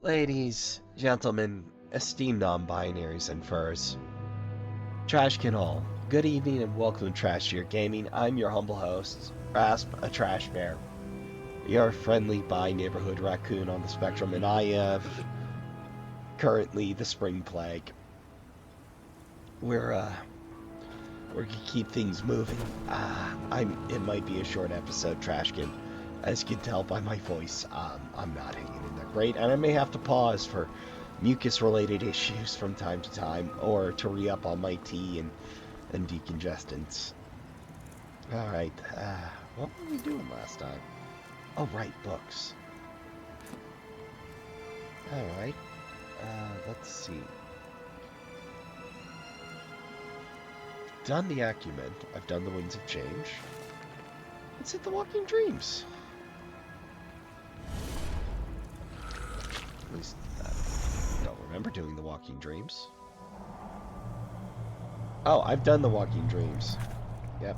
Ladies, gentlemen, esteemed non-binaries and furs, Trashkin all, good evening and welcome to Trashier Gaming. I'm your humble host, Rasp, a trash bear, your friendly bi-neighborhood raccoon on the spectrum, and I have currently the spring plague. We're gonna keep things moving. It might be a short episode, Trashkin. As you can tell by my voice, I'm not hanging in there great, and I may have to pause for mucus-related issues from time to time, or to re-up on my tea and decongestants. Alright, what were we doing last time? Oh, right, books. Alright, let's see. Done the Acumen, I've done the Winds of Change. Let's hit the Walking Dreams. At least, I don't remember doing the Walking Dreams. Oh, I've done the Walking Dreams. Yep.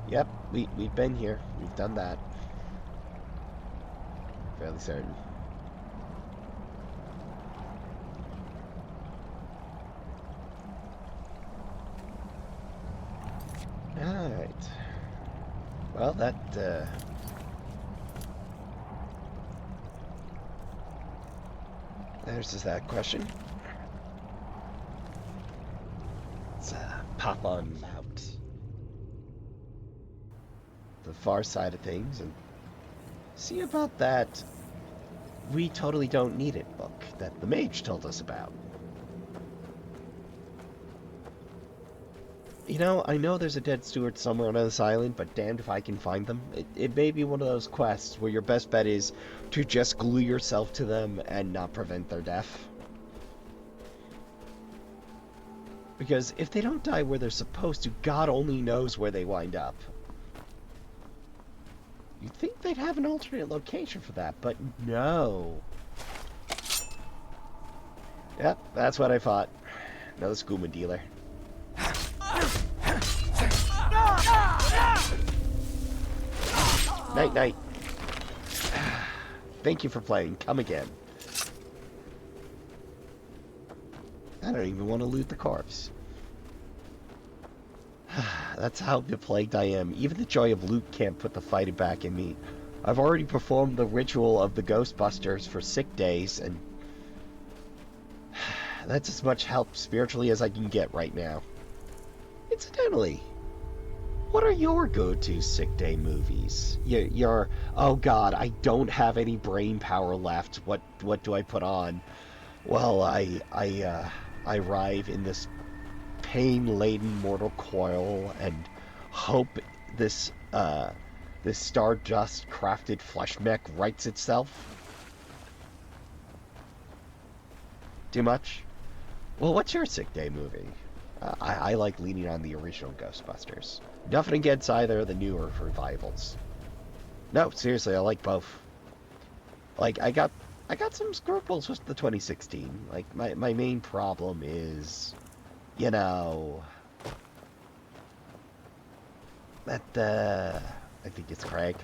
Yep, we've been here. We've done that. Fairly certain. Alright. Well, there's just that question. Let's pop on out the far side of things and see about that We Totally Don't Need It book that the mage told us about. You know, I know there's a dead steward somewhere on this island, but damned if I can find them. It may be one of those quests where your best bet is to just glue yourself to them and not prevent their death. Because if they don't die where they're supposed to, God only knows where they wind up. You'd think they'd have an alternate location for that, but no. Yep, that's what I thought. Another skooma dealer. Night, night. Thank you for playing. Come again. I don't even want to loot the corpse. That's how plagued I am. Even the joy of loot can't put the fighting back in me. I've already performed the ritual of the Ghostbusters for sick days, and that's as much help spiritually as I can get right now. Incidentally, what are your go-to sick day movies? Your oh god, I don't have any brain power left. What do I put on? Well, I arrive in this pain-laden mortal coil and hope this stardust-crafted flesh mech rights itself. Too much? Well, what's your sick day movie? I like leaning on the original Ghostbusters. Nothing against either of the newer revivals. No, seriously, I like both. Like, I got some scruples with the 2016. Like, my main problem is, you know, that, I think it's Craig.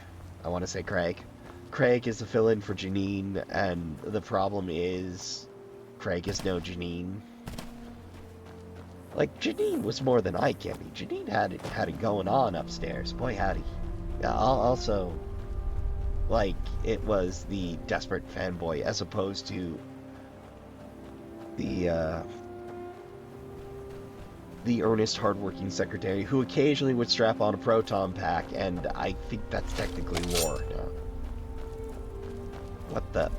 I want to say Craig. Craig is the fill-in for Janine, and the problem is Craig is no Janine. Like, Janine was more than eye candy. Janine had it going on upstairs. Boy, howdy. Yeah, also, like, it was the desperate fanboy as opposed to the earnest, hardworking secretary who occasionally would strap on a proton pack, and I think that's technically lore. No. What the?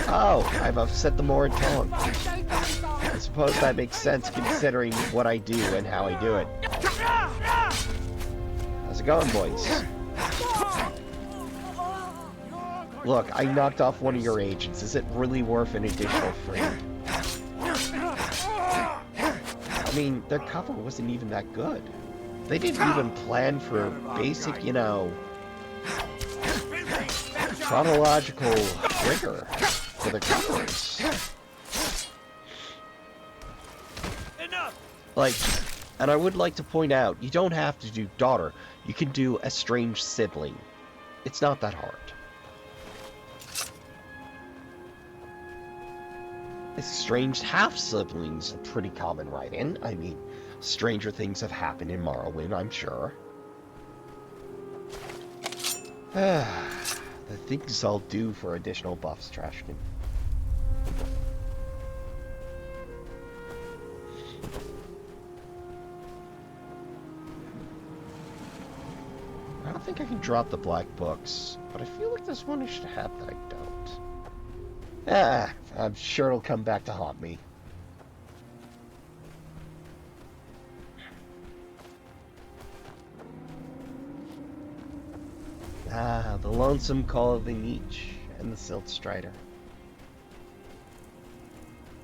Oh, I've upset the Moritone. I suppose that makes sense considering what I do and how I do it. How's it going, boys? Look, I knocked off one of your agents. Is it really worth an additional free? I mean, their cover wasn't even that good. They didn't even plan for basic, you know, chronological rigor for their covers. Like, and I would like to point out, you don't have to do daughter. You can do estranged sibling. It's not that hard. Estranged half-siblings are pretty common write-in. I mean, stranger things have happened in Morrowind, I'm sure. The things I'll do for additional buffs, Trashkin. I don't think I can drop the black books, but I feel like there's one I should have that I don't. I'm sure it'll come back to haunt me. The lonesome call of the Nietzsche and the Silt Strider.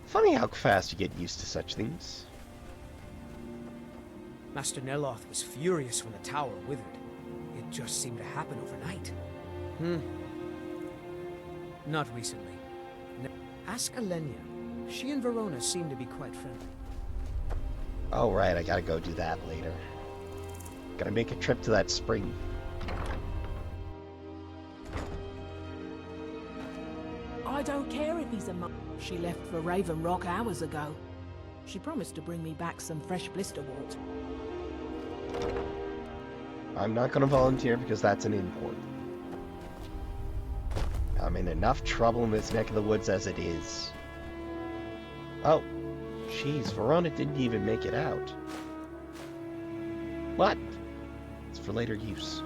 Funny how fast you get used to such things. Master Neloth was furious when the tower withered. It just seemed to happen overnight. Not recently. Ask Alenia. She and Verona seem to be quite friendly. Oh right, I gotta go do that later. Gotta make a trip to that spring. I don't care if he's a mum. She left for Raven Rock hours ago. She promised to bring me back some fresh blisterwort. I'm not gonna volunteer because that's an import. I'm in enough trouble in this neck of the woods as it is. Oh, jeez, Verona didn't even make it out. What? It's for later use.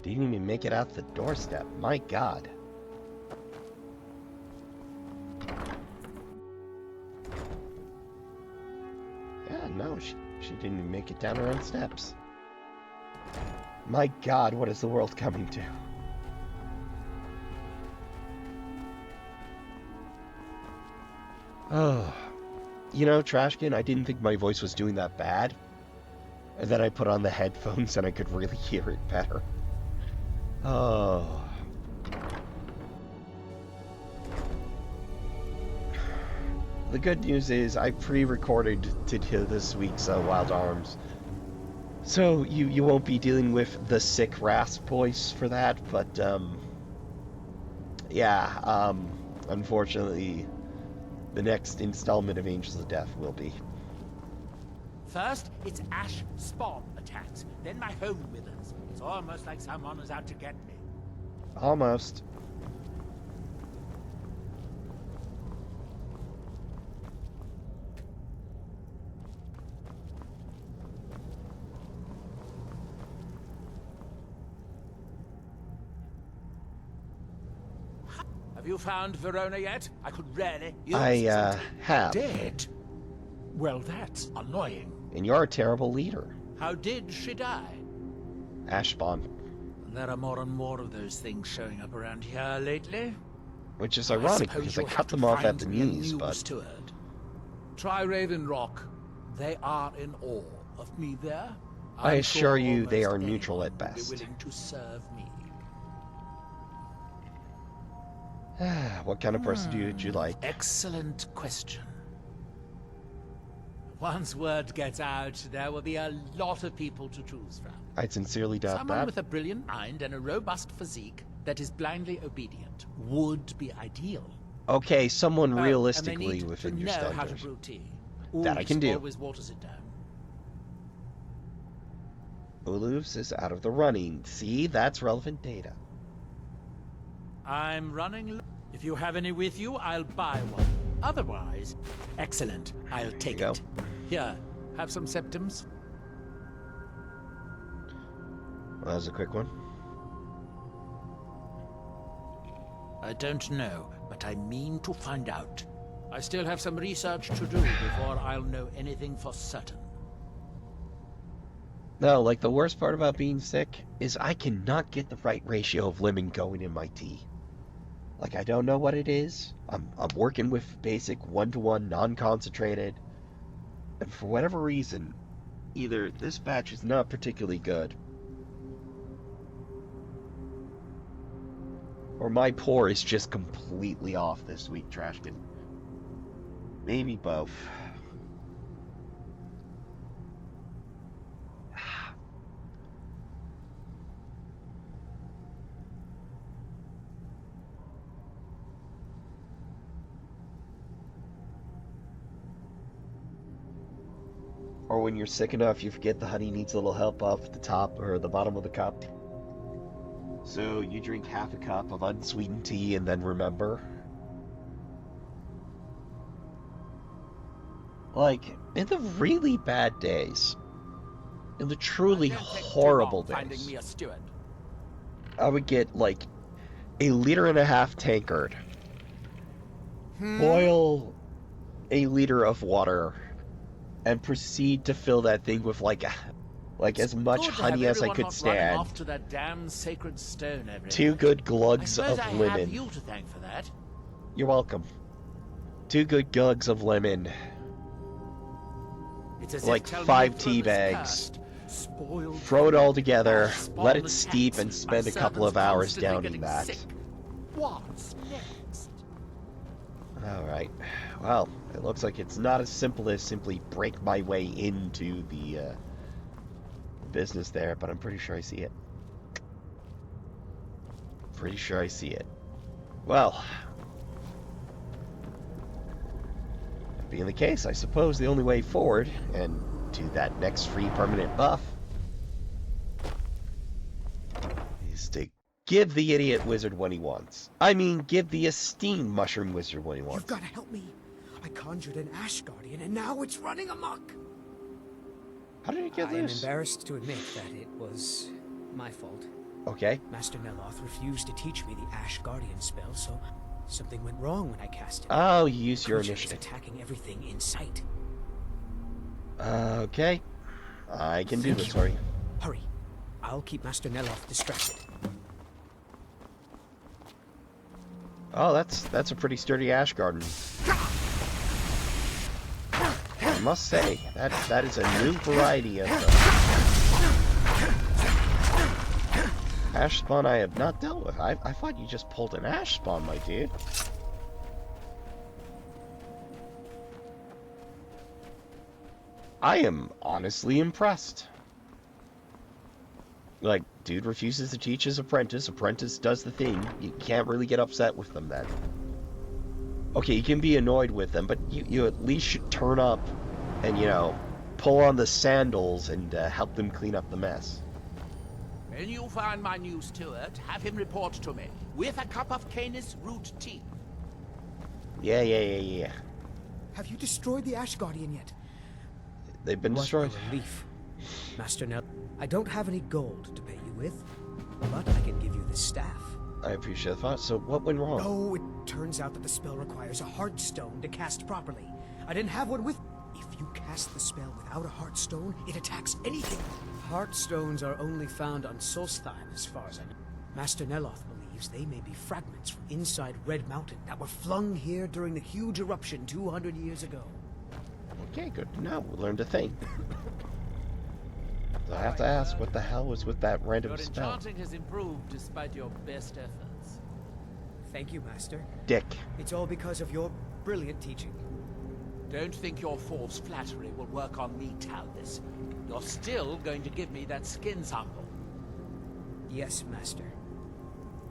Didn't even make it out the doorstep. My God. Yeah, no, she didn't even make it down her own steps. My God, what is the world coming to? Oh, you know, Trashkin, I didn't think my voice was doing that bad. And then I put on the headphones and I could really hear it better. Oh. The good news is I pre-recorded to do this week's Wild Arms. So you won't be dealing with the sick rasp voice for that, but yeah, unfortunately the next installment of Angels of Death will be. First, it's ash spawn attacks. Then my home withers. It's almost like someone is out to get me. Almost. Have you found Verona yet? I could really use I have. Dead? Well, that's annoying. And you're a terrible leader. How did she die? Ash spawn. There are more and more of those things showing up around here lately. Which is ironic because I cut them off at the knees, but... Steward. Try Raven Rock. They are in awe of me there. I assure you they are almost neutral at anyone would best. be willing to serve me. What kind of person would you like? Excellent question. Once word gets out, there will be a lot of people to choose from. I sincerely doubt Someone that. with a brilliant mind and a robust physique that is blindly obedient would be ideal. Okay, someone And they realistically need within to your know how to standards. brew tea. That I can do. Always waters it down. Uluvs is out of the running. See, that's relevant data. I'm running low. If you have any with you, I'll buy one. Otherwise, excellent. I'll take There you it. Here, have some septums. Well, that was a quick one. I don't know, but I mean to find out. I still have some research to do before I'll know anything for certain. No, like the worst part about being sick is I cannot get the right ratio of lemon going in my tea. Like, I don't know what it is. I'm working with basic 1-to-1 non-concentrated. And for whatever reason, either this batch is not particularly good, Or my pour is just completely off this week, Trashkin. Maybe both. Or when you're sick enough, you forget the honey needs a little help off at the top or the bottom of the cup. So you drink half a cup of unsweetened tea and then remember. Like, in the really bad days, in the truly horrible days, Me a steward. I would get like a 1.5 liter tankard, boil a liter of water, and proceed to fill that thing with like as much Good to honey have as I everyone could not running stand. off to that damn sacred stone every 2 night. good I glugs suppose of I lemon. have you to thank for that. You're welcome. 2 good glugs of lemon. It's as Like if Telvanni 5 tea throne is bags. cursed. Spoiled Throw it all together, spawn let it the steep, cats, and my spend a couple of servants hours constantly downing getting that. sick. What's next? Alright. Well, it looks like it's not as simple as simply break my way into the business there, but I'm pretty sure I see it. Pretty sure I see it. Well, that being the case, I suppose the only way forward, and to that next free permanent buff, is to give the idiot wizard what he wants. I mean, give the esteemed mushroom wizard what he wants. You've got to help me. I conjured an Ash Guardian, and now it's running amok. How did it get I am loose? embarrassed to admit that it was my fault. Okay. Master Neloth refused to teach me the Ash Guardian spell, so something went wrong when I cast it. Oh, you use your Creature is initiative. attacking everything in sight. Okay. I can do Thank this you. for you. Hurry. I'll keep Master Neloth distracted. Oh, that's a pretty sturdy ash garden. I must say, that is a new variety of ash spawn I have not dealt with. I thought you just pulled an ash spawn, my dude. I am honestly impressed. Like, dude refuses to teach his apprentice. Apprentice does the thing. You can't really get upset with them then. Okay, you can be annoyed with them, but you at least should turn up and, you know, pull on the sandals and help them clean up the mess. When you find my new steward, have him report to me with a cup of canis root tea. Yeah. Have you destroyed the Ash Guardian yet? They've been What destroyed. a relief. Master Nel, I don't have any gold to pay you with, but I can give you this staff. I appreciate the thought. So what went wrong? Oh, it turns out that the spell requires a heart stone to cast properly. I didn't have one with. If you cast the spell without a heart stone, it attacks anything. Heart stones are only found on Solstheim, as far as I know. Master Neloth believes they may be fragments from inside Red Mountain that were flung here during the huge eruption 200 years ago. Okay, good to know. We learned a thing. So I have to ask, what the hell was with that random Your spell? enchanting has improved despite your best efforts. Thank you, Master. Dick. It's all because of your brilliant teaching. Don't think your false flattery will work on me, Talvis. You're still going to give me that skin sample. Yes, Master.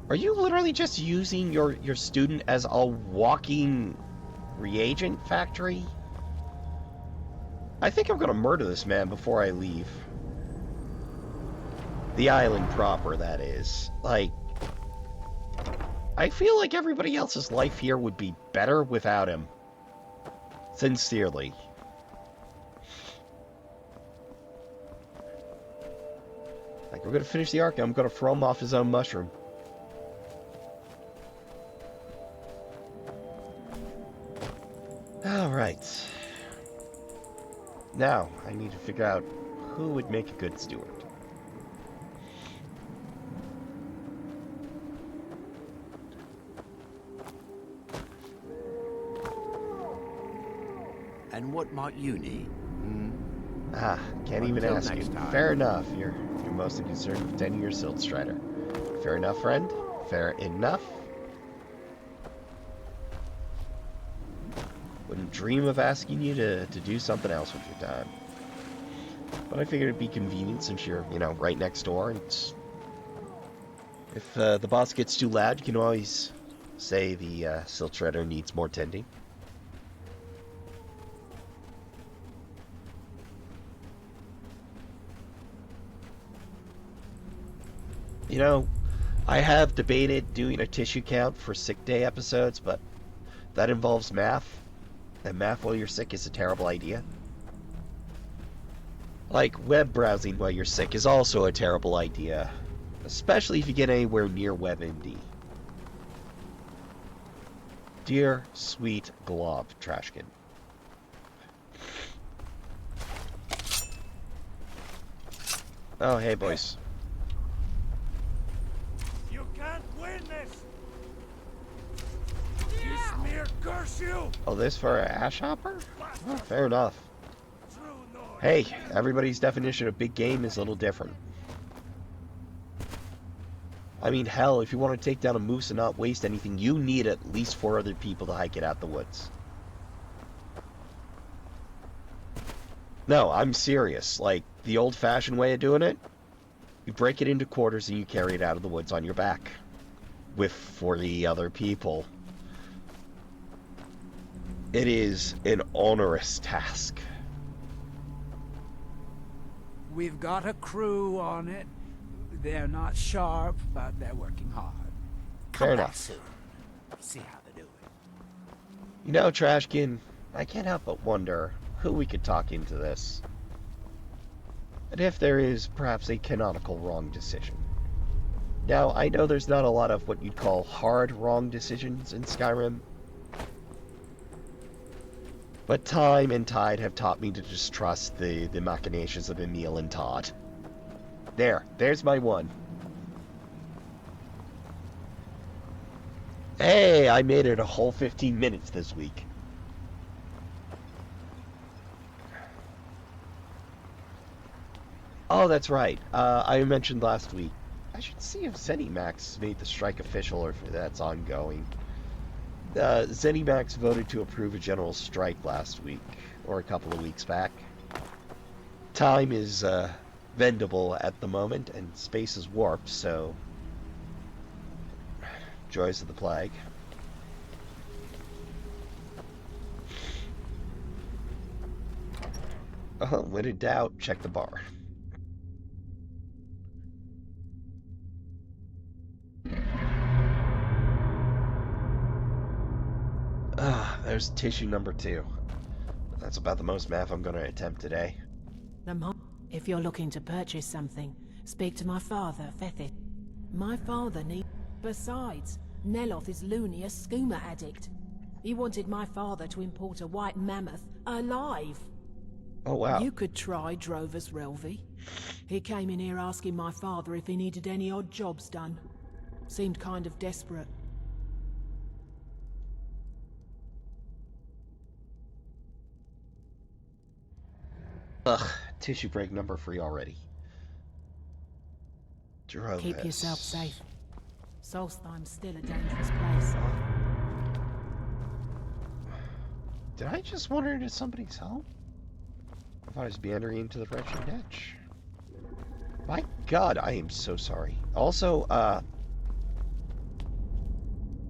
Are you literally just using your student as a walking reagent factory? I think I'm gonna murder this man before I leave. The island proper, that is. Like, I feel like everybody else's life here would be better without him. Sincerely. Like, we're gonna finish the arc, I'm gonna throw him off his own mushroom. Alright. Now, I need to figure out who would make a good steward. And what might you need? Ah, can't even Until ask you. next time. Fair enough, you're mostly concerned with tending your silt strider. Fair enough, friend? Fair enough. Wouldn't dream of asking you to do something else with your time. But I figured it'd be convenient since you're, you know, right next door. And if the boss gets too loud, you can always say the silt shredder needs more tending. You know, I have debated doing a tissue count for sick day episodes, but that involves math, and math while you're sick is a terrible idea. Like, web browsing while you're sick is also a terrible idea, especially if you get anywhere near WebMD. Dear sweet glob, Trashkin. Oh, hey, boys. You can't win this! You smear curse you! Oh, this for a ash hopper? Oh, fair enough. True north. Hey, everybody's definition of big game is a little different. I mean, hell, if you want to take down a moose and not waste anything, you need at least 4 other people to hike it out the woods. No, I'm serious. Like, the old-fashioned way of doing it, you break it into quarters and you carry it out of the woods on your back. With 40 other people. It is an onerous task. We've got a crew on it. They're not sharp, but they're working hard. Fair enough. Soon. See how they do it. You know, Trashkin, I can't help but wonder who we could talk into this. And if there is perhaps a canonical wrong decision. Now, I know there's not a lot of what you'd call hard wrong decisions in Skyrim. But time and tide have taught me to distrust the machinations of Emil and Todd. There's my one. Hey, I made it a whole 15 minutes this week. Oh, that's right. I mentioned last week. I should see if ZeniMax made the strike official or if that's ongoing. ZeniMax voted to approve a general strike last week, or a couple of weeks back. Time is vendable at the moment, and space is warped, so joys of the plague. When in doubt, check the bar. There's tissue number 2. That's about the most math I'm going to attempt today. If you're looking to purchase something, speak to my father, Fethith. My father needs... Besides, Neloth is loony, a skooma addict. He wanted my father to import a white mammoth alive. Oh, wow. You could try Drover's Relvi. He came in here asking my father if he needed any odd jobs done. Seemed kind of desperate. Ugh, tissue break number 3 already. Drovis. Keep yourself safe. Solstheim's still a dangerous place. Did I just wander into somebody's home? I thought I was meandering into the wretched ditch. My god, I am so sorry. Also,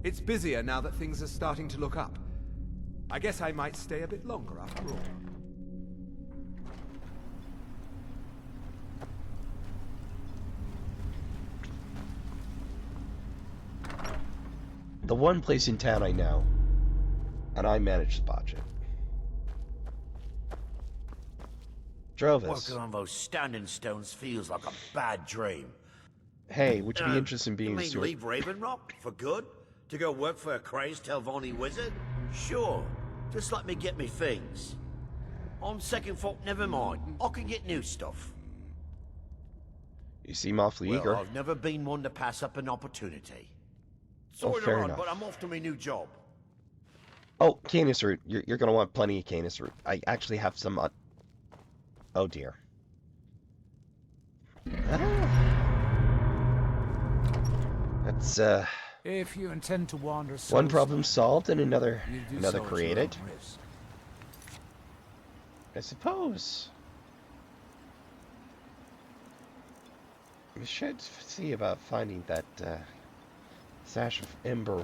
It's busier now that things are starting to look up. I guess I might stay a bit longer after all. the one place in town I know, and I managed to botch it. Drovis. Working on those standing stones feels like a bad dream. Hey, would you be interested in being you a mean steward? leave Ravenrock for good? To go work for a crazed Telvanni wizard? Sure. Just let me get me things. On second thought, never mind. I can get new stuff. You seem awfully Well, eager. I've never been one to pass up an opportunity. Sorry to fair run, enough. but I'm off to my new job. Oh, Canis root. You're gonna want plenty of Canis root. I actually have some. Oh dear. That's If you intend to wander one Solstheim, problem solved and another you do so at your created. own risk. I suppose. We should see about finding that sash of ember.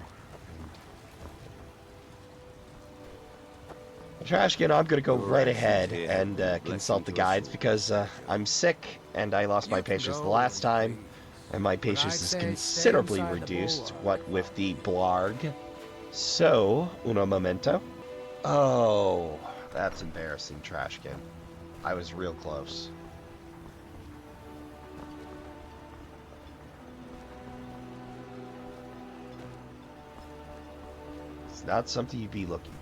Trashkin, I'm going to go right ahead and consult the guides because I'm sick and I lost my patience the last time. And my patience is considerably reduced, what with the blarg. So, uno momento. Oh, that's embarrassing, Trashkin. I was real close. It's not something you'd be looking for.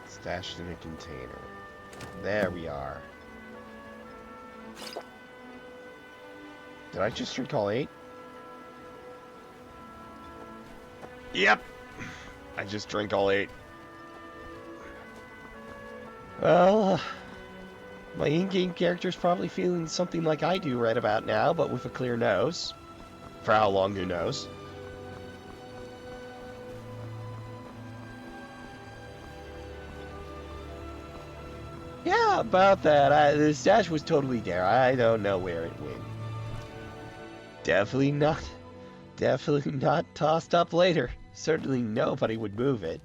Stashed in a container. There we are. Did I just drink all 8? Yep. I just drank all 8. Well, my in-game character's probably feeling something like I do right about now, but with a clear nose. For how long, who knows? Yeah, about that. The stash was totally there. I don't know where it went. Definitely not tossed up later. Certainly nobody would move it.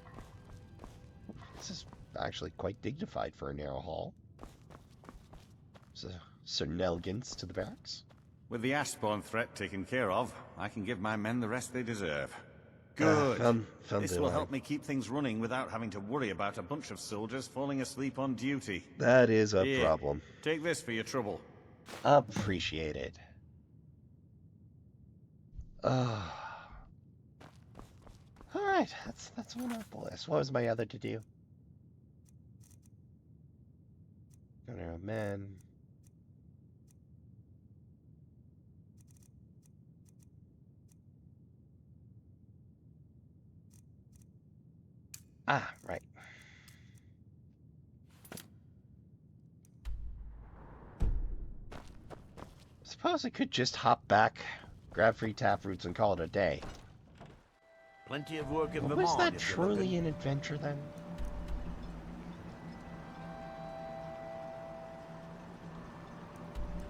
This is actually quite dignified for a narrow hall. Certain elegance to the barracks. With the Ashbourne threat taken care of, I can give my men the rest they deserve. Good. This will help me keep things running without having to worry about a bunch of soldiers falling asleep on duty. That is a Here, problem. Take this for your trouble. Appreciated. Alright, that's one off the list. What was my other to do? Go to men. Ah, right. Suppose I could just hop back, grab free tap roots, and call it a day. Plenty of work in the Was mine. that truly an adventure then?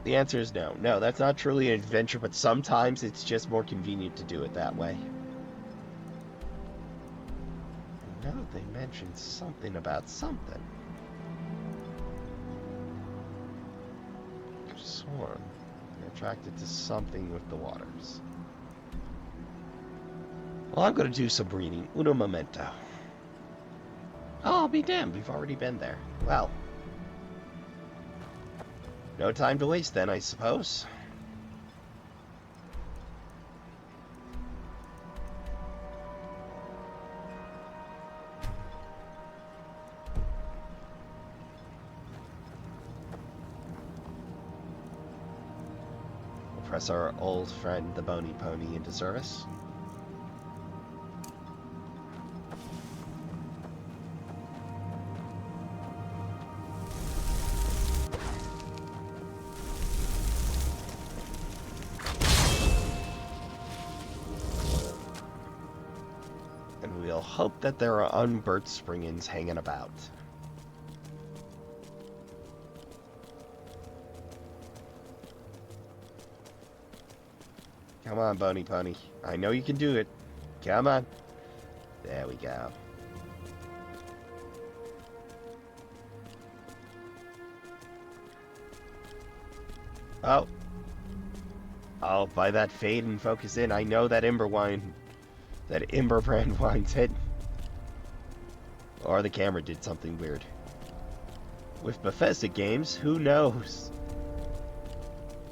The answer is no. No, that's not truly an adventure, but sometimes it's just more convenient to do it that way. I know they mentioned something about something. I could have sworn they're attracted to something with the waters. Well, I'm going to do some reading. Uno momento. Oh, I'll be damned. We've already been there. Well. No time to waste then, I suppose. We'll press our old friend, the Bony Pony, into service. We'll hope that there are unburnt springins hanging about. Come on, Bony Pony. I know you can do it. Come on. There we go. Oh. Oh, by that fade and focus in, I know that Ember wine... That Ember brand wine's hidden. Or the camera did something weird. With Bethesda games, who knows?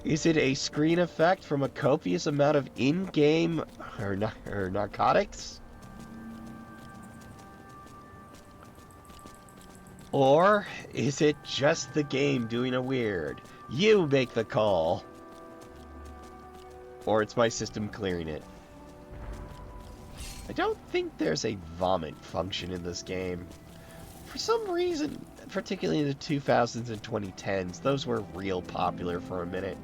Is it a screen effect from a copious amount of in-game or narcotics? Or is it just the game doing a weird? You make the call. Or it's my system clearing it. I don't think there's a vomit function in this game. For some reason, particularly in the 2000s and 2010s, those were real popular for a minute.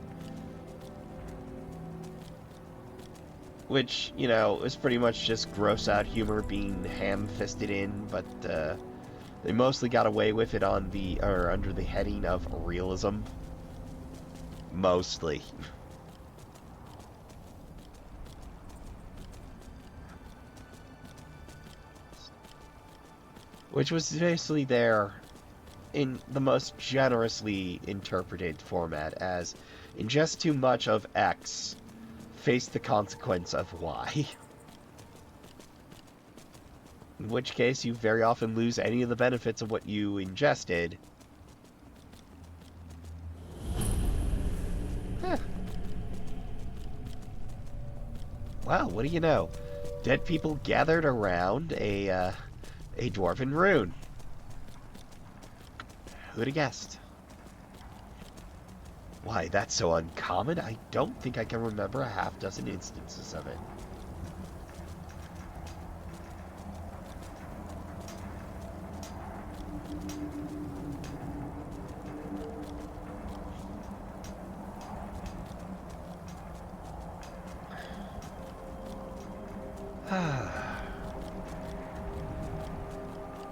Which, you know, is pretty much just gross out humor being ham-fisted in, but they mostly got away with it on the, or under the heading of realism. Mostly. Which was basically there in the most generously interpreted format as ingest too much of X, face the consequence of Y. In which case you very often lose any of the benefits of what you ingested. Huh. Wow, what do you know? Dead people gathered around a dwarven rune. Who'd have guessed? Why, that's so uncommon. I don't think I can remember a half-dozen instances of it.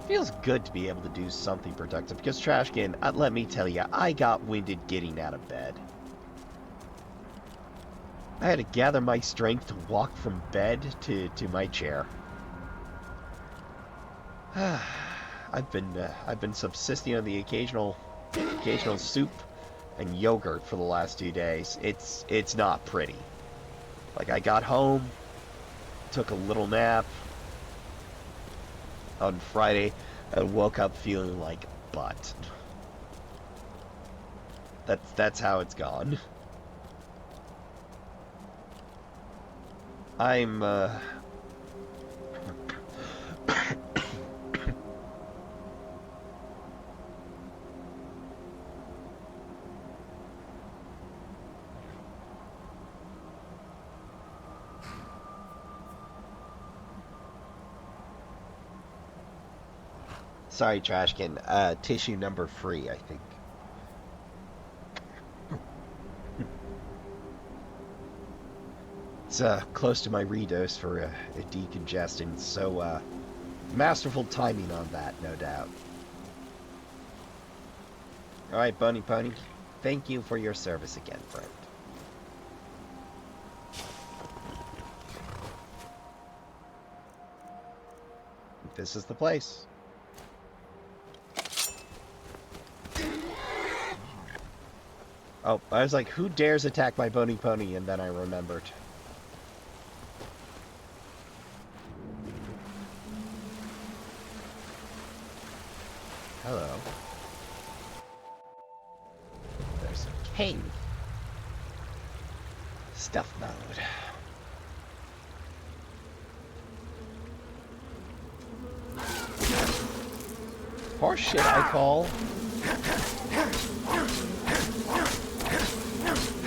Feels good to be able to do something productive, because Trashkin, let me tell you, I got winded getting out of bed. I had to gather my strength to walk from bed to my chair. I've been subsisting on the occasional soup and yogurt for the last 2 days. It's not pretty. Like, I got home, took a little nap on Friday, and woke up feeling like butt. That's how it's gone. I'm sorry, Trashkin. Tissue number 3, I think. It's close to my redose for a decongestant, so masterful timing on that, no doubt. Alright, Bunny Pony. Thank you for your service again, friend. This is the place. Oh, I was like, who dares attack my Bony Pony? And then I remembered. Hello. There's a cave. Stuff mode. Horse shit, I call.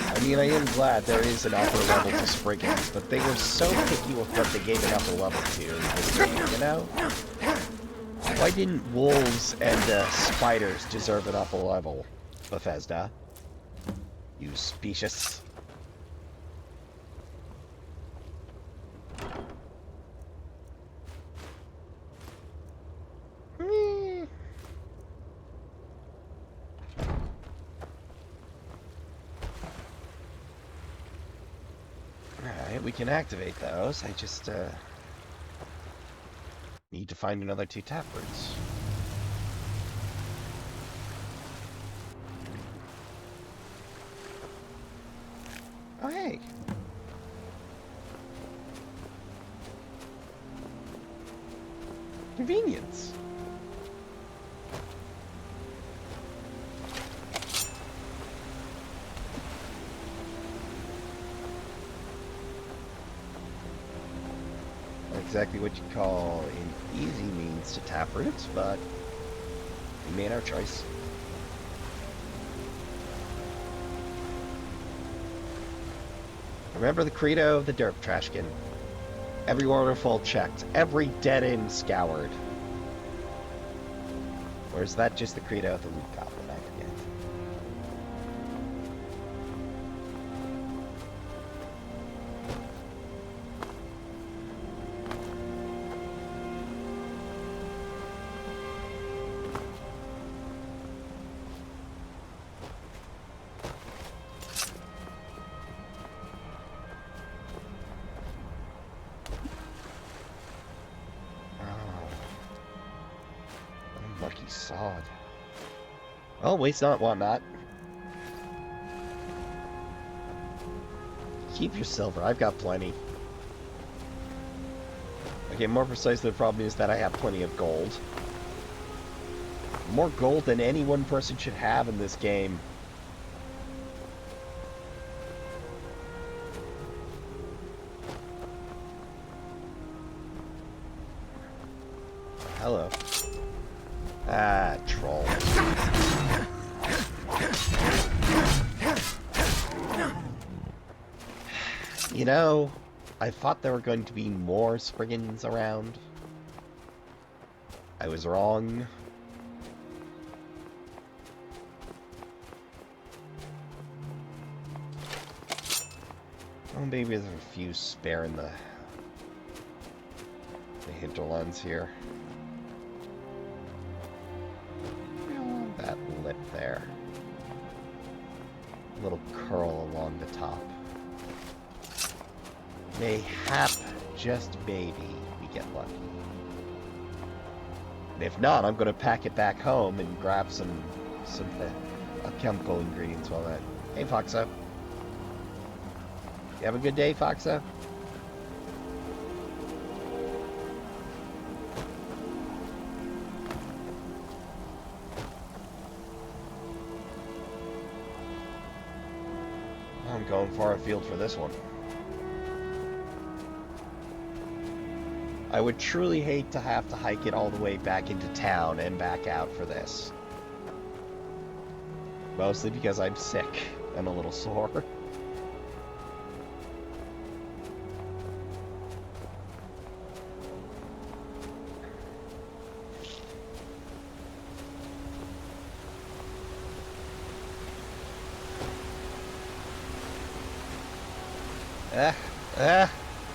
I mean, I am glad there is an upper level to Spriggans, but they were so picky with what they gave an upper level to in this game, you know? Why didn't wolves and spiders deserve an upper level, Bethesda? You specious. Alright, we can activate those. I just, need to find another 2 taproots. Oh, hey. Convenience. Exactly what you call an easy means to taproot, but we made our choice. Remember the credo of the derp, Trashkin. Every waterfall checked. Every dead end scoured. Or is that just the credo of the loot goblin? I forget. Lucky sod. Oh, waste not, want not. Keep your silver. I've got plenty. Okay, more precisely, the problem is that I have plenty of gold. More gold than any one person should have in this game. Hello. Ah, troll. You know, I thought there were going to be more Spriggans around. I was wrong. Oh, maybe there's a few spare in the hinterlands here. That lip there. A little curl along the top. Mayhap, just maybe, we get lucky. And if not, I'm going to pack it back home and grab some chemical ingredients while that. Hey, Foxo. You have a good day, Foxo? I'm going far afield for this one. I would truly hate to have to hike it all the way back into town and back out for this. Mostly because I'm sick and a little sore.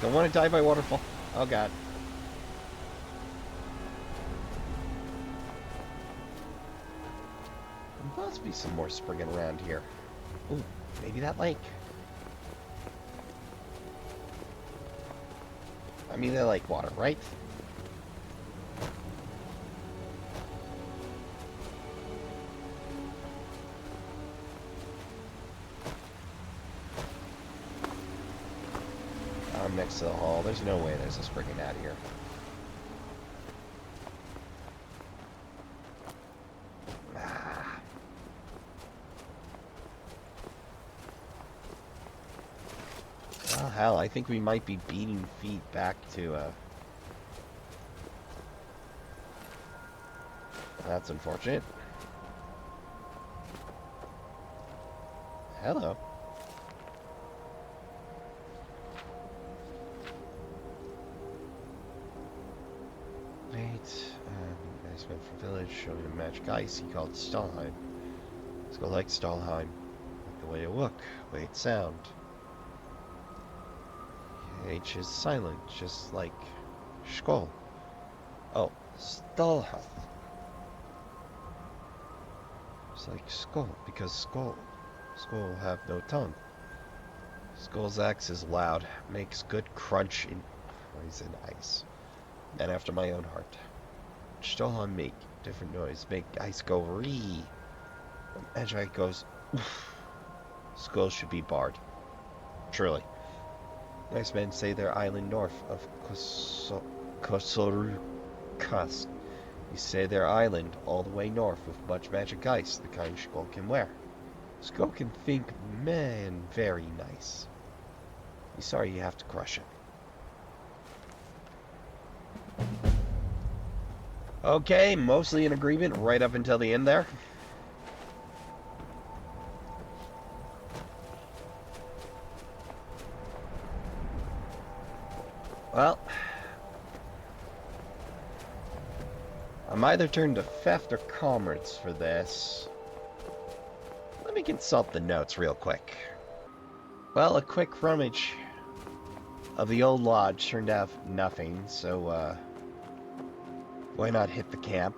Don't want to die by waterfall. Oh god. There must be some more springing around here. Ooh, maybe that lake. I mean, they like water, right? I'm next to the hall. There's no way there's a springing out here. Well, hell, I think we might be beating feet back to, That's unfortunate. Hello. Nice man from village, showing him magic ice he called Stalheim. Let's go like Stalheim. Like the way you look, way it sound. H is silent, just like Skoll. Oh, Stalheim. It's like Skoll, because Skoll have no tongue. Skoll's axe is loud, makes good crunch in poison ice. And after my own heart. Stalheim make different noise, make ice go ree. When magic goes oof. Skoll should be barred. Truly. Nice men say their island north of Kosorukas. You say their island all the way north with much magic ice, the kind Skoll can wear. Skoll can think, man, very nice. Be sorry you have to crush it. Okay, mostly in agreement right up until the end there. Well, I'm either turned to theft or commerce for this. Let me consult the notes real quick. Well, a quick rummage of the old lodge turned out nothing, so why not hit the camp?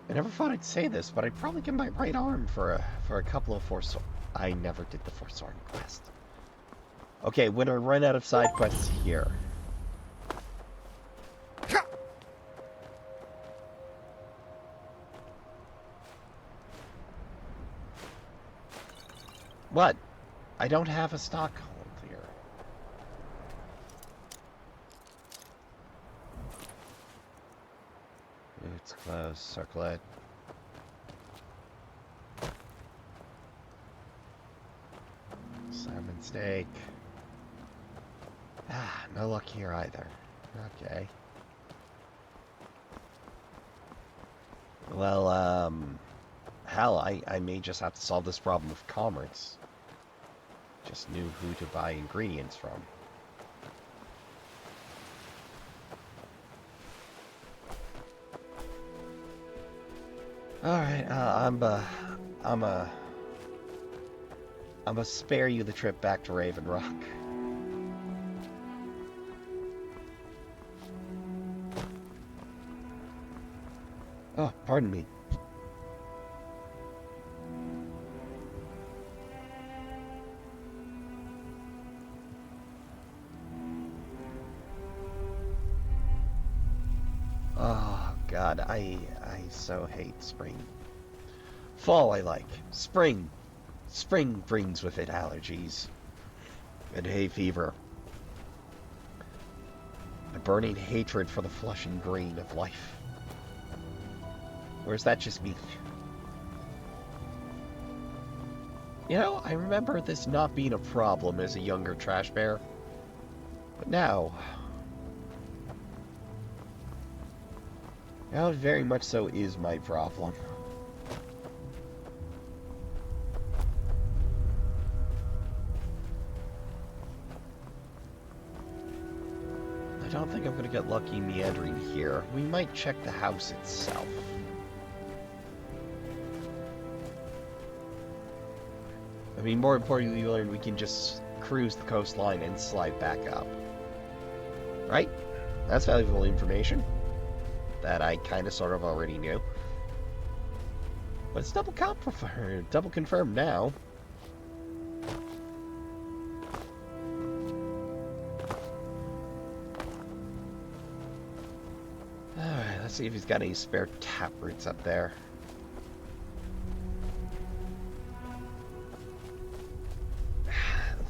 I never thought I'd say this, but I'd probably get my right arm for a couple of Forsworn. I never did the Forsworn quest. Okay, when I run out of side quests here. What? I don't have a stockhold here. It's closed. Circle it. Salmon steak. Ah, no luck here either. Okay. Well, hell, I may just have to solve this problem with commerce. Just knew who to buy ingredients from. Alright, I'm gonna spare you the trip back to Raven Rock. Oh, pardon me. Oh, God, I so hate spring. Fall I like. Spring. Spring brings with it allergies. And hay fever. A burning hatred for the flushing green of life. Or is that just me? You know, I remember this not being a problem as a younger trash bear. But now it very much so is my problem. I don't think I'm going to get lucky meandering here. We might check the house itself. I mean, more importantly, we learned we can just cruise the coastline and slide back up. Right? That's valuable information that I kind of sort of already knew. But it's double confirmed now. Alright, let's see if he's got any spare tap roots up there.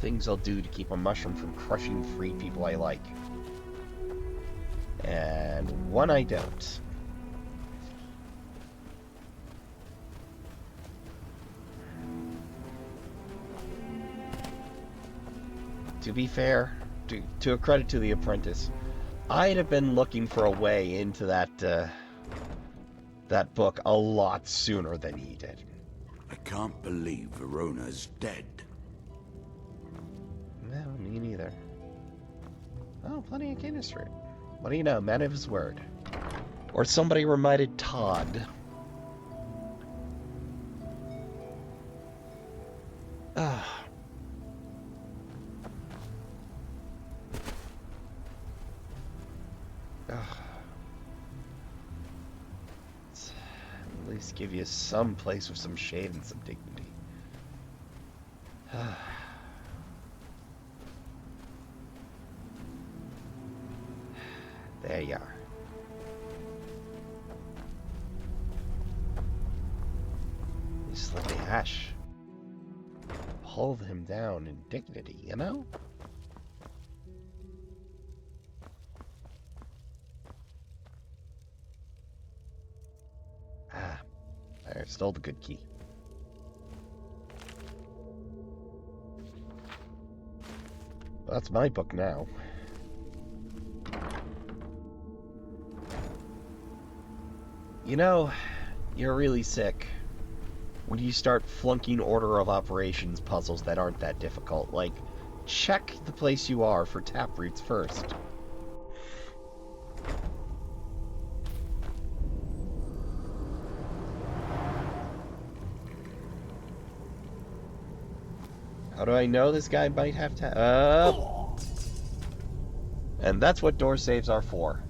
Things I'll do to keep a mushroom from crushing free people I like. And one I don't. To be fair, to a credit to the apprentice, I'd have been looking for a way into that book a lot sooner than he did. I can't believe Verona's dead. No, me neither. Oh, plenty of Canis fruit. What do you know, man of his word. Or somebody reminded Todd. Ah. Let's at least give you some place with some shade and some dignity. There you are. Just let the ash hold him down in dignity, you know? Ah, I stole the good key. Well, that's my book now. You know, you're really sick. when you start flunking order of operations puzzles that aren't that difficult. Like, check the place you are for taproots first. How do I know this guy might have to... And that's what door saves are for.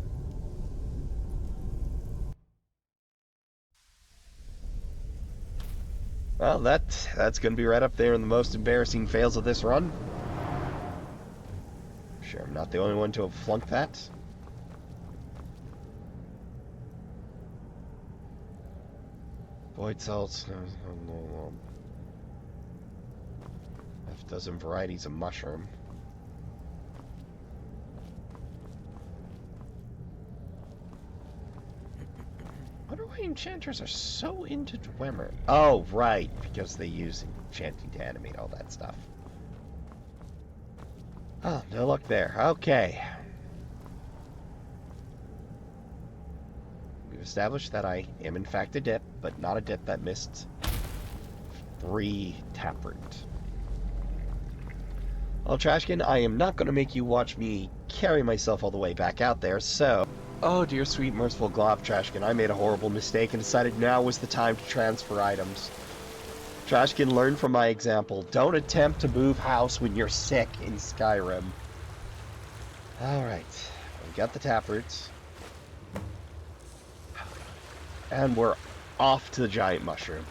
Well, that's going to be right up there in the most embarrassing fails of this run. Sure, I'm not the only one to have flunked that. Void salts. Half a dozen varieties of mushroom. I wonder why enchanters are so into Dwemer. Oh, right, because they use enchanting to animate all that stuff. Oh, no luck there. Okay. We've established that I am in fact a dip, but not a dip that missed 3 taproot. Well, Trashkin, I am not going to make you watch me carry myself all the way back out there, so... Oh, dear sweet merciful glob, Trashkin, I made a horrible mistake and decided now was the time to transfer items. Trashkin, learn from my example. Don't attempt to move house when you're sick in Skyrim. Alright, we got the taproots. And we're off to the giant mushroom.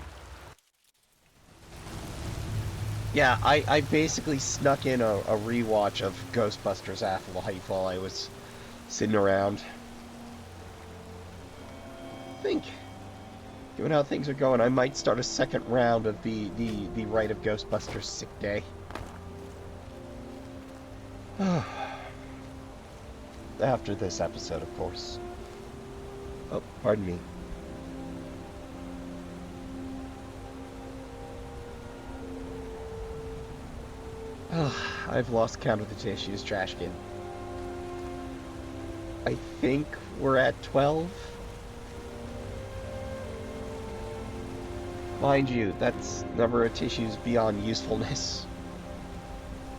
Yeah, I basically snuck in a rewatch of Ghostbusters Afterlife while I was sitting around. I think, given how things are going, I might start a second round of the Rite of Ghostbusters sick day. After this episode, of course. Oh, pardon me. I've lost count of the tissues, Trashkin. I think we're at 12. Mind you, that's number of tissues beyond usefulness.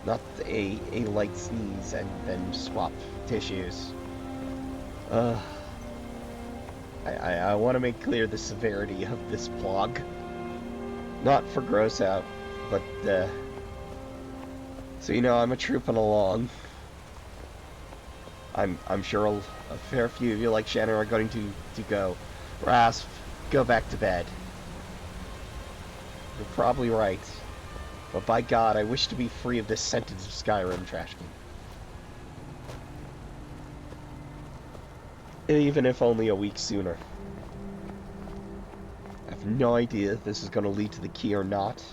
Not a light sneeze and then swap tissues. I want to make clear the severity of this vlog. Not for gross out, but so you know I'm a trooping along. I'm sure a fair few of you like Shannon are going to go, Rasp, go back to bed. You're probably right. But by God, I wish to be free of this sentence of Skyrim, Trashkin. Even if only a week sooner. I have no idea if this is going to lead to the key or not.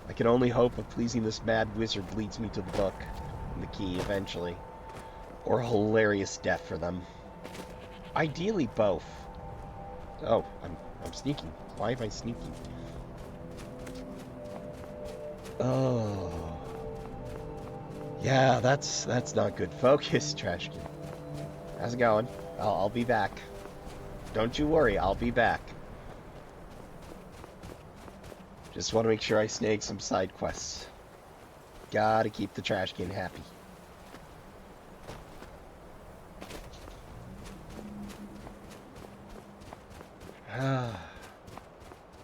I can only hope of pleasing this mad wizard leads me to the book and the key eventually. Or a hilarious death for them. Ideally both. Oh, I'm sneaking. Why am I sneaking? Oh. Yeah, that's not good. Focus, Trashkin. How's it going? I'll be back. Don't you worry, I'll be back. Just want to make sure I snag some side quests. Gotta keep the Trashkin happy.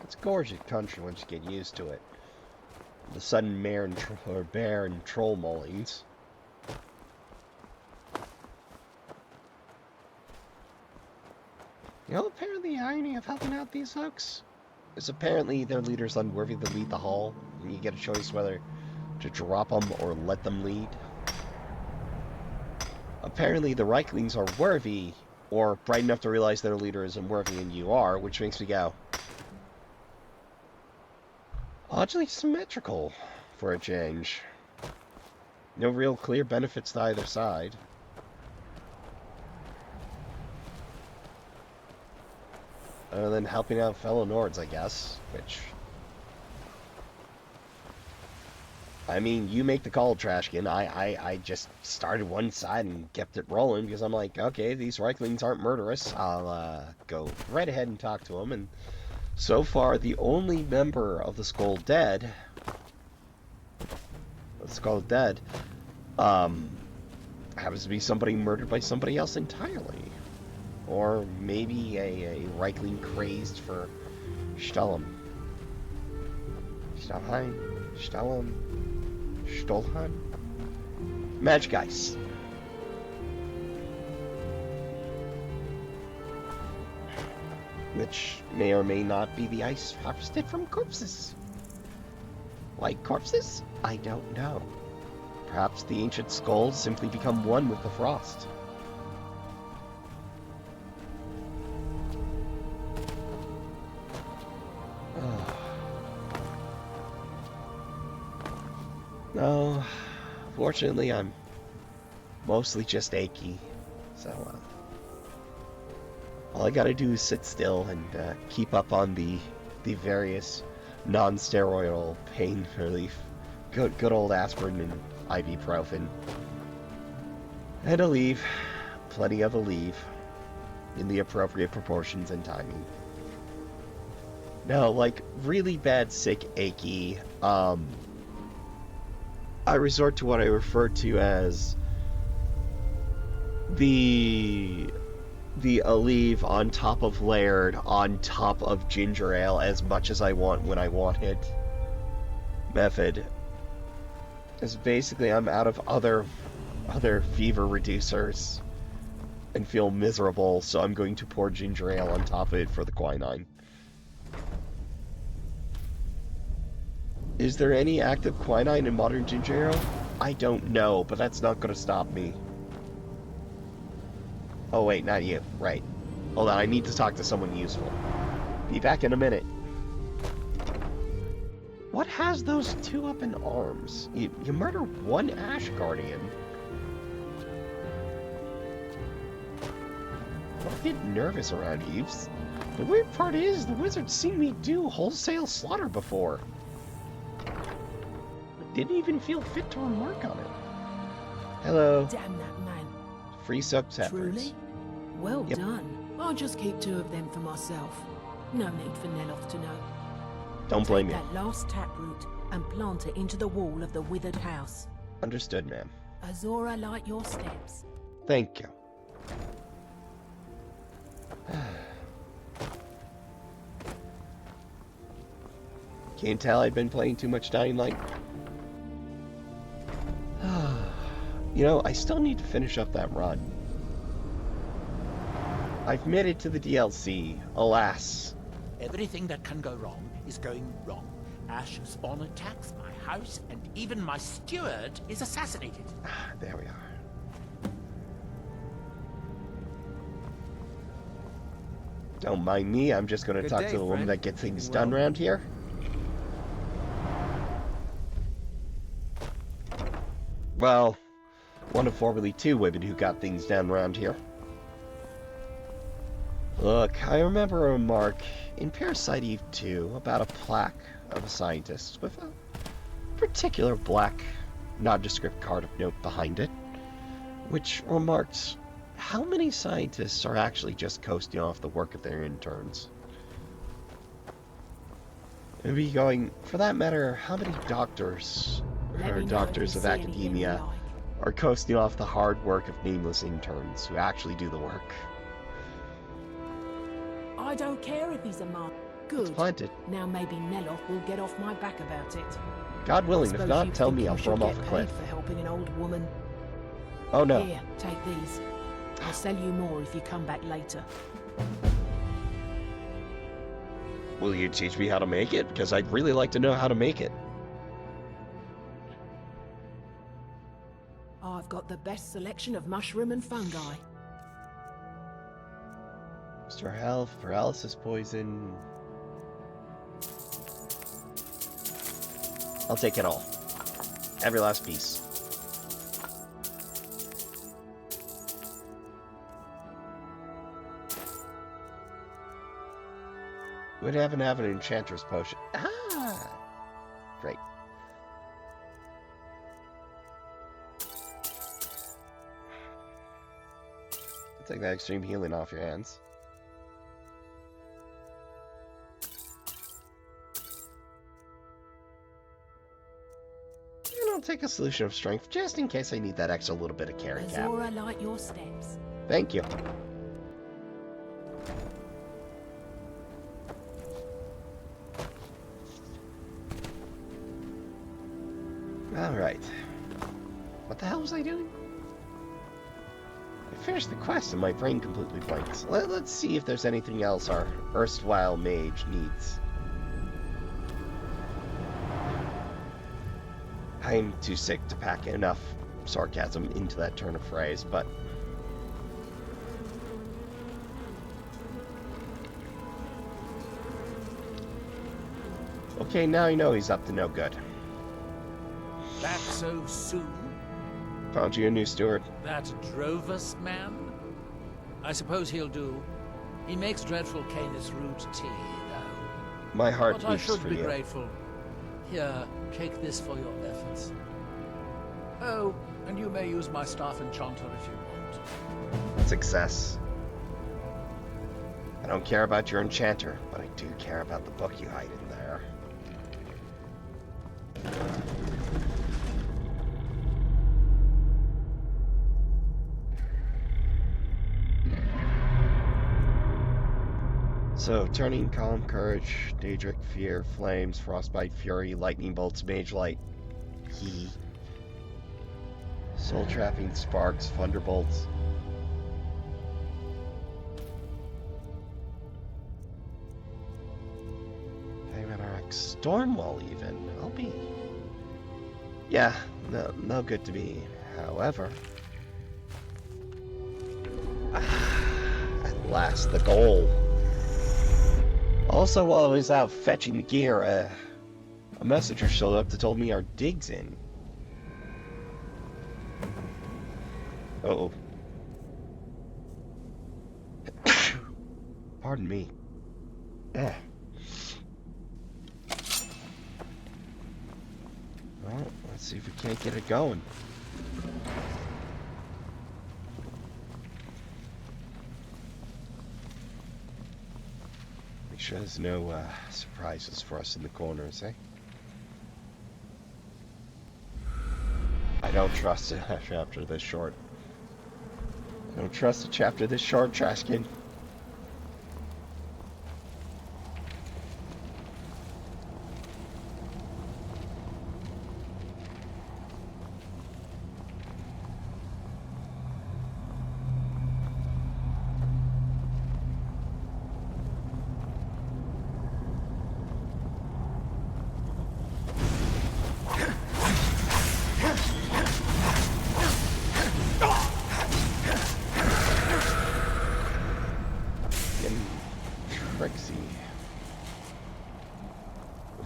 It's a gorgeous country once you get used to it. The sudden bear and troll maulings. You know, apparently the irony of helping out these folks is apparently their leader's unworthy to lead the hall, and you get a choice whether to drop them or let them lead. Apparently the Reiklings are worthy, or bright enough to realize their leader is unworthy and you are, which makes me go, oddly symmetrical for a change. No real clear benefits to either side. Other than helping out fellow Nords, I guess, which... I mean, you make the call, Trashkin. I just started one side and kept it rolling because I'm like, okay, these Reiklings aren't murderous. I'll go right ahead and talk to them and So far, the only member of the Skull Dead, happens to be somebody murdered by somebody else entirely. Or maybe a Reichling crazed for Stolheim. Magic ice. Which may or may not be the ice harvested from corpses. Like corpses? I don't know. Perhaps the ancient skulls simply become one with the frost. No, fortunately I'm mostly just achy, so all I gotta do is sit still and keep up on the various non-steroidal pain relief. Good old aspirin and ibuprofen. And Aleve. Plenty of Aleve. In the appropriate proportions and timing. No, like, really bad sick achy, I resort to what I refer to as the Aleve on top of Laird on top of ginger ale as much as I want when I want it method. Because basically I'm out of other fever reducers and feel miserable, so I'm going to pour ginger ale on top of it for the quinine. Is there any active quinine in modern ginger ale? I don't know, but that's not going to stop me. Oh wait, not you. Right. Hold on, I need to talk to someone useful. Be back in a minute. What has those two up in arms? You murder one Ash Guardian. Don't get nervous around Eves. The weird part is, the wizard's seen me do wholesale slaughter before. Didn't even feel fit to remark on it. Hello. Damn that man. Free soaked peppers. Truly? Well Yep. done. I'll just keep 2 of them for myself. No need for Neloth to know. Don't blame Take you. that last taproot and plant it into the wall of the withered house. Understood, ma'am. Azora light your steps. Thank you. Can't tell I've been playing too much Dying Light. You know, I still need to finish up that run. I've made it to the DLC, alas. Everything that can go wrong is going wrong. Ash Spawn attacks my house, and even my steward is assassinated. There we are. Don't mind me, I'm just gonna talk to the woman that gets things done around here. Well, one of formerly 2 women who got things done around here. Look, I remember a remark in Parasite Eve 2 about a plaque of a scientist with a particular black, nondescript card of note behind it, which remarked, how many scientists are actually just coasting off the work of their interns? And be going, for that matter, how many doctors or doctors of academia are coasting off the hard work of nameless interns who actually do the work? I don't care if he's a mark. Good. It's planted. Now maybe Neloth will get off my back about it. God willing, if Suppose not, you tell think me you I'll throw him should off a get cliff. paid for helping an old woman. Oh no. Here, take these. I'll sell you more if you come back later. Will you teach me how to make it? Because I'd really like to know how to make it. I've got the best selection of mushroom and fungi. Restore health, paralysis poison. I'll take it all. Every last piece. Would have an enchantress potion. Ah! Great. I'll take that extreme healing off your hands. take a solution of strength just in case I need that extra little bit of carry cap. Azora light your steps. Thank you. Alright. What the hell was I doing? I finished the quest and my brain completely blanked. Let's see if there's anything else our erstwhile mage needs. I'm too sick to pack enough sarcasm into that turn of phrase, but... Okay, now I know he's up to no good. Back so soon? Found you a new steward. That Drovus man? I suppose he'll do. He makes dreadful Canis root tea, though. My heart But I beats should for be you. grateful. Here, take this for your efforts. Oh, and you may use my staff enchanter if you want. Success. I don't care about your enchanter, but I do care about the book you hide in there. So, turning, calm, courage, daedric, fear, flames, frostbite, fury, lightning bolts, mage light, soul trapping, sparks, thunderbolts. Stormwall even. I'll be... Yeah, no good to me. However... at last, the goal. Also, while I was out fetching the gear, a messenger showed up that told me our dig's in. Uh-oh. Pardon me. Well, let's see if we can't get it going. Make sure there's no surprises for us in the corners, eh? I don't trust a chapter this short. I don't trust a chapter this short, Trashkin.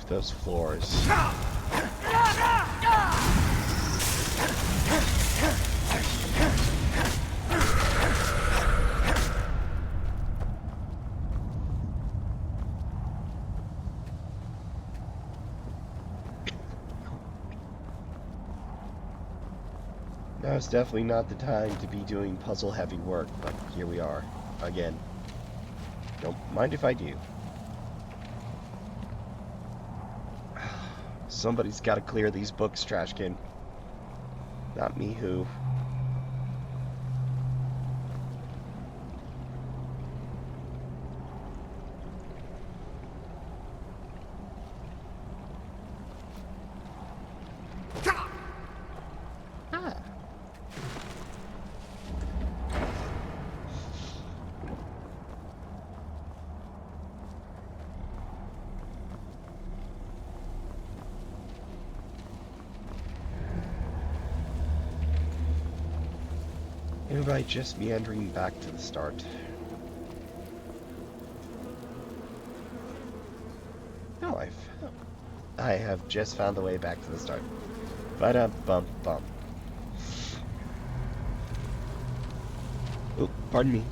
Those floors. Now it's definitely not the time to be doing puzzle heavy work, but here we are again. Don't mind if I do. Somebody's got to clear these books, Trashkin. Not me, who? By just meandering back to the start. No, I have just found the way back to the start. Ba-da-bum bum. Oh, pardon me.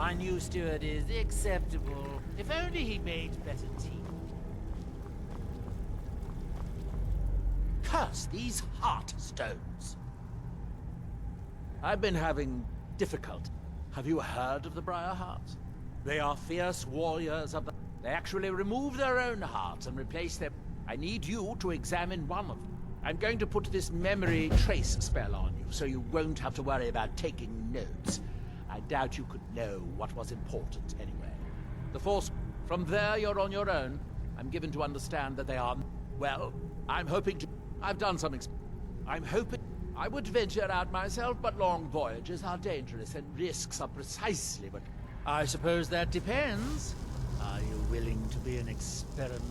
My new steward is acceptable. If only he made better tea. Curse these heart stones. I've been having difficulty. Have you heard of the Briar Hearts? They are fierce warriors of the... They actually remove their own hearts and replace them. I need you to examine one of them. I'm going to put this memory trace spell on you, so you won't have to worry about taking notes. I doubt you could know what was important anyway. The Force... From there, you're on your own. I'm given to understand that they are... Well, I'm hoping to... I've done some... I'm hoping... I would venture out myself, but long voyages are dangerous and risks are precisely what... I suppose that depends. Are you willing to be an experiment?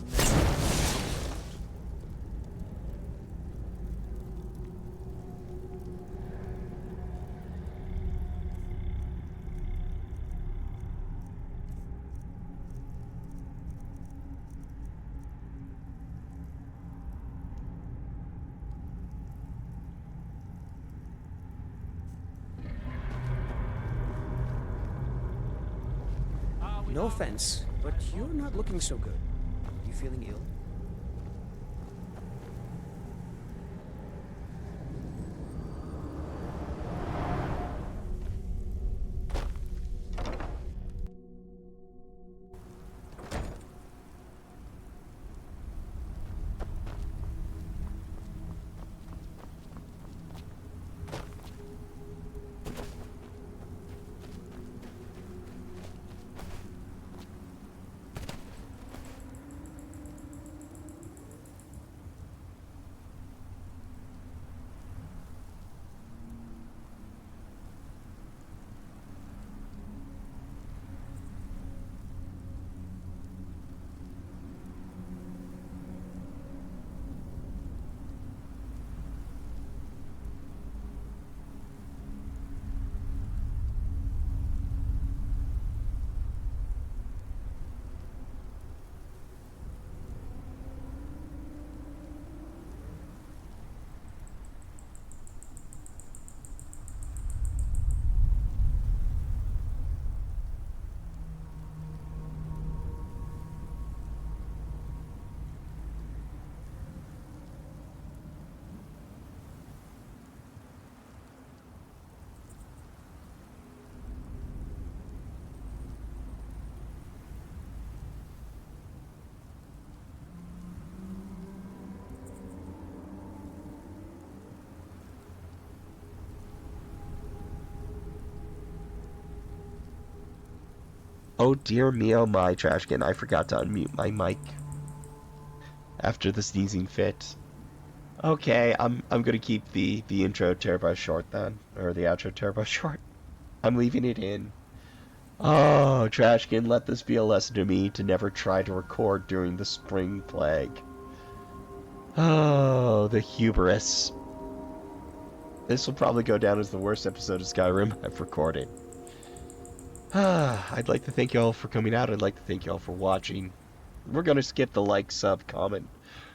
No offense, but you're not looking so good. You feeling ill? Oh dear me, oh my, Trashkin, I forgot to unmute my mic after the sneezing fit. Okay, I'm gonna keep the intro turbo short then, or the outro turbo short. I'm leaving it in. Oh, Trashkin, let this be a lesson to me to never try to record during the spring plague. Oh, the hubris. This will probably go down as the worst episode of Skyrim I've recorded. I'd like to thank you all for coming out. I'd like to thank you all for watching. We're going to skip the like, sub, comment,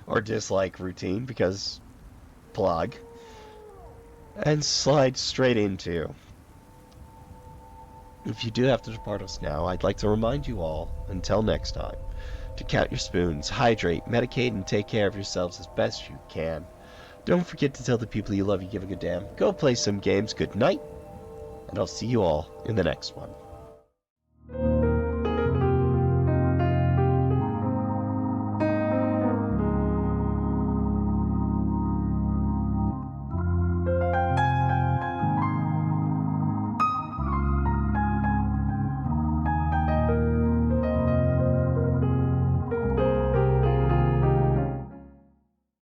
or dislike routine because plug. And slide straight into. If you do have to depart us now, I'd like to remind you all, until next time, to count your spoons, hydrate, medicate, and take care of yourselves as best you can. Don't forget to tell the people you love you give a good damn. Go play some games. Good night. And I'll see you all in the next one.